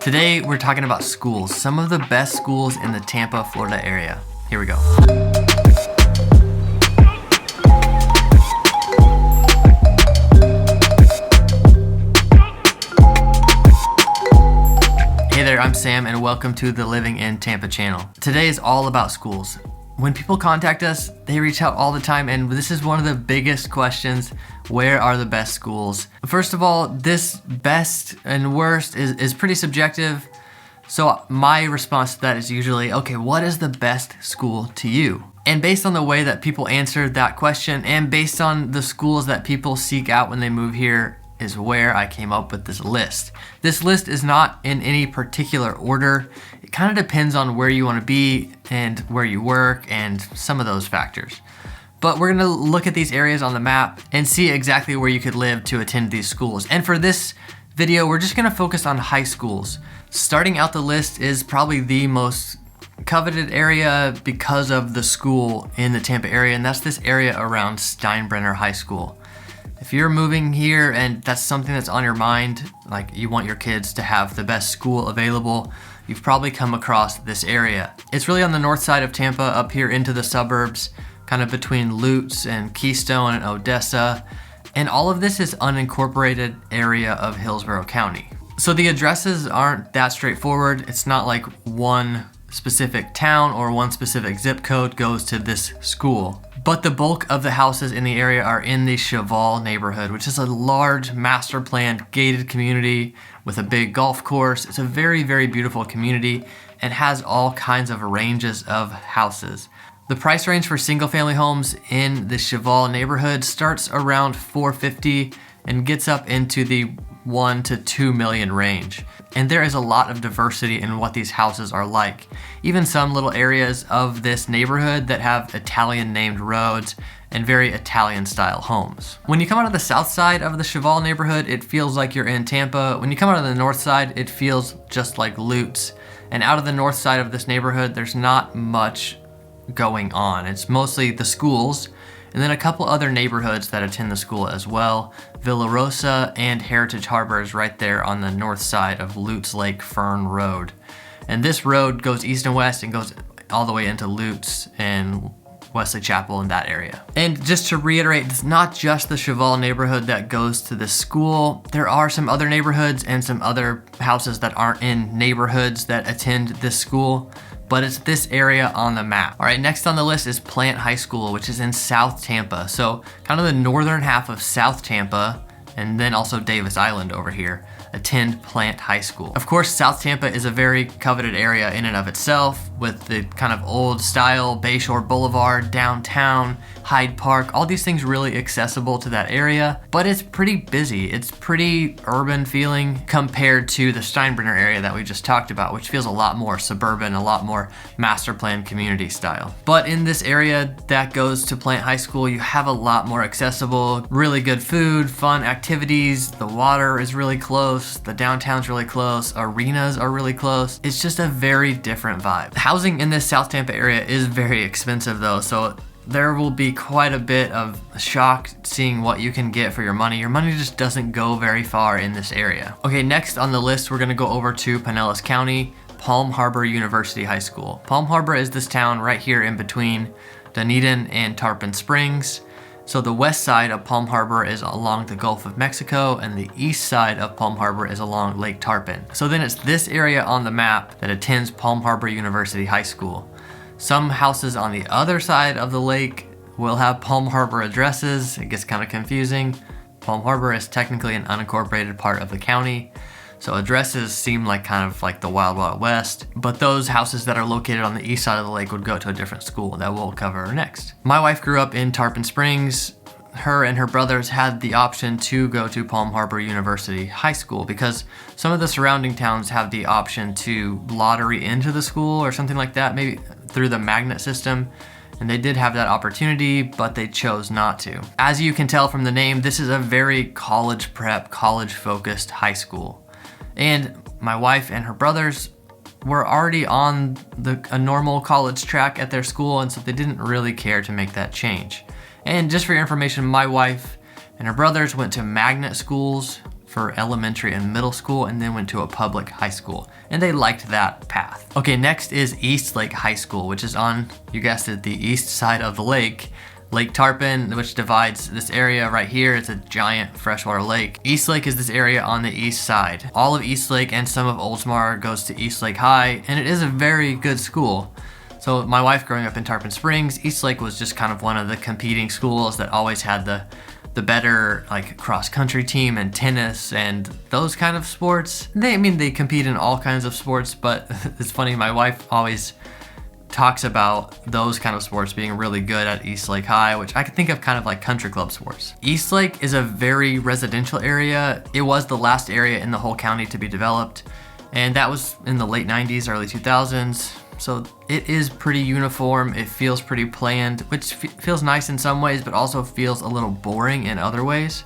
Today we're talking about schools, some of the best schools in the Tampa, Florida area. Here we go. Hey there, I'm Sam and welcome to the Living in Tampa channel. Today is all about schools. When people contact us, they reach out all the time, and this is one of the biggest questions: where are the best schools? First of all, this best and worst is pretty subjective. So my response to that is usually, okay, what is the best school to you? And based on the way that people answer that question, and based on the schools that people seek out when they move here, is where I came up with this list. This list is not in any particular order. It kind of depends on where you want to be and where you work and some of those factors. But we're gonna look at these areas on the map and see exactly where you could live to attend these schools. And for this video, we're just gonna focus on high schools. Starting out the list is probably the most coveted area because of the school in the Tampa area, and that's this area around Steinbrenner High School. If you're moving here and that's something that's on your mind, like you want your kids to have the best school available, you've probably come across this area. It's really on the north side of Tampa, up here into the suburbs, kind of between Lutz and Keystone and Odessa. And all of this is unincorporated area of Hillsborough County. So the addresses aren't that straightforward. It's not like one specific town or one specific zip code goes to this school. But the bulk of the houses in the area are in the Caudle neighborhood, which is a large master planned gated community with a big golf course. It's a very, very beautiful community and has all kinds of ranges of houses. The price range for single family homes in the Caudle neighborhood starts around $450 and gets up into the $1 to $2 million range. And there is a lot of diversity in what these houses are like. Even some little areas of this neighborhood that have Italian named roads and very Italian style homes. When you come out of the south side of the Caudle neighborhood, it feels like you're in Tampa. When you come out of the north side, it feels just like Lutz. And out of the north side of this neighborhood, there's not much going on. It's mostly the schools and then a couple other neighborhoods that attend the school as well. Villa Rosa and Heritage Harbor is right there on the north side of Lutz Lake Fern Road. And this road goes east and west and goes all the way into Lutz and Wesley Chapel in that area. And just to reiterate, it's not just the Caudle neighborhood that goes to this school. There are some other neighborhoods and some other houses that aren't in neighborhoods that attend this school, but it's this area on the map. All right, next on the list is Plant High School, which is in South Tampa. So kind of the northern half of South Tampa, and then also Davis Island over here, attend Plant High School. Of course, South Tampa is a very coveted area in and of itself, with the kind of old style Bayshore Boulevard, downtown, Hyde Park, all these things really accessible to that area, but it's pretty busy. It's pretty urban feeling compared to the Steinbrenner area that we just talked about, which feels a lot more suburban, a lot more master plan community style. But in this area that goes to Plant High School, you have a lot more accessible, really good food, fun activities, the water is really close, the downtown's really close, arenas are really close. It's just a very different vibe. Housing in this South Tampa area is very expensive though, so there will be quite a bit of shock seeing what you can get for your money. Your money just doesn't go very far in this area. Okay, next on the list, we're gonna go over to Pinellas County, Palm Harbor University High School. Palm Harbor is this town right here in between Dunedin and Tarpon Springs. So the west side of Palm Harbor is along the Gulf of Mexico, and the east side of Palm Harbor is along Lake Tarpon. So then it's this area on the map that attends Palm Harbor University High School. Some houses on the other side of the lake will have Palm Harbor addresses. It gets kind of confusing. Palm Harbor is technically an unincorporated part of the county, so addresses seem like kind of like the Wild Wild West, but those houses that are located on the east side of the lake would go to a different school that we'll cover next. My wife grew up in Tarpon Springs. Her and her brothers had the option to go to Palm Harbor University High School because some of the surrounding towns have the option to lottery into the school or something like that, maybe through the magnet system. And they did have that opportunity, but they chose not to. As you can tell from the name, this is a very college prep, college focused high school. And my wife and her brothers were already on a normal college track at their school, and so they didn't really care to make that change. And just for your information, my wife and her brothers went to magnet schools for elementary and middle school and then went to a public high school. And they liked that path. Okay, next is Eastlake High School, which is on, you guessed it, the east side of the lake. Lake Tarpon, which divides this area right here. It's a giant freshwater lake. Eastlake is this area on the east side. All of Eastlake and some of Oldsmar goes to Eastlake High, and it is a very good school. So my wife growing up in Tarpon Springs, Eastlake was just kind of one of the competing schools that always had the better like cross country team and tennis and those kind of sports. They compete in all kinds of sports, but it's funny, my wife always talks about those kind of sports being really good at Eastlake High, which I could think of kind of like country club sports. Eastlake is a very residential area. It was the last area in the whole county to be developed, and that was in the late 90s, early 2000s. So it is pretty uniform. It feels pretty planned, which feels nice in some ways, but also feels a little boring in other ways.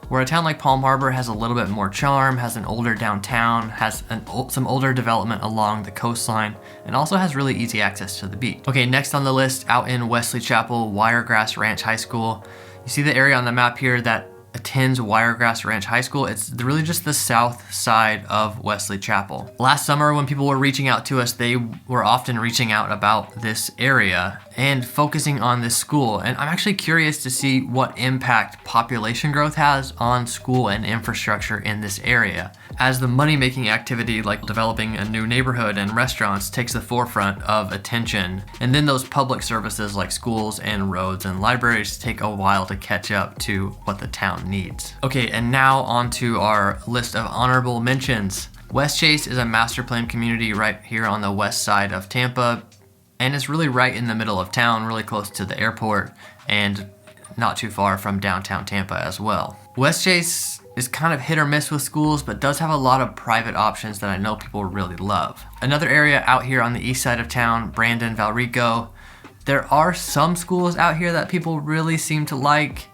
Where a town like Palm Harbor has a little bit more charm, has an older downtown, has some older development along the coastline, and also has really easy access to the beach. Okay, next on the list, out in Wesley Chapel, Wiregrass Ranch High School. You see the area on the map here that attends Wiregrass Ranch High School. It's really just the south side of Wesley Chapel. Last summer when people were reaching out to us, they were often reaching out about this area and focusing on this school. And I'm actually curious to see what impact population growth has on school and infrastructure in this area, as the money-making activity like developing a new neighborhood and restaurants takes the forefront of attention. And then those public services like schools and roads and libraries take a while to catch up to what the town needs. Okay, and now on to our list of honorable mentions. West Chase is a master plan community right here on the west side of Tampa, and it's really right in the middle of town, really close to the airport and not too far from downtown Tampa as well. West Chase is kind of hit or miss with schools, but does have a lot of private options that I know people really love. Another area out here on the east side of town, Brandon, Valrico, there are some schools out here that people really seem to like,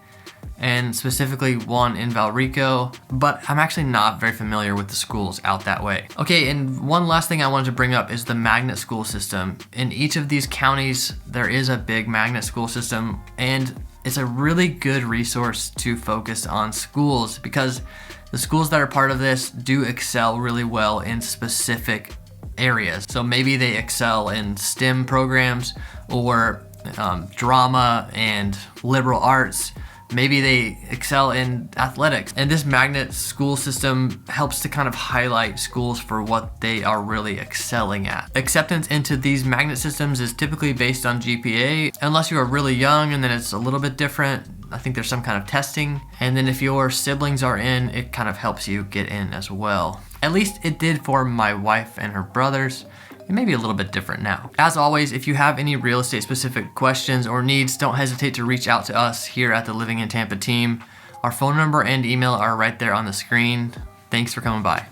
and specifically one in Valrico, but I'm actually not very familiar with the schools out that way. Okay, and one last thing I wanted to bring up is the magnet school system. In each of these counties, there is a big magnet school system, and it's a really good resource to focus on schools because the schools that are part of this do excel really well in specific areas. So maybe they excel in STEM programs or drama and liberal arts. Maybe they excel in athletics. And this magnet school system helps to kind of highlight schools for what they are really excelling at. Acceptance into these magnet systems is typically based on GPA, unless you are really young, and then it's a little bit different. I think there's some kind of testing. And then if your siblings are in, it kind of helps you get in as well. At least it did for my wife and her brothers. It may be a little bit different now. As always, if you have any real estate specific questions or needs, don't hesitate to reach out to us here at the Living in Tampa team. Our phone number and email are right there on the screen. Thanks for coming by.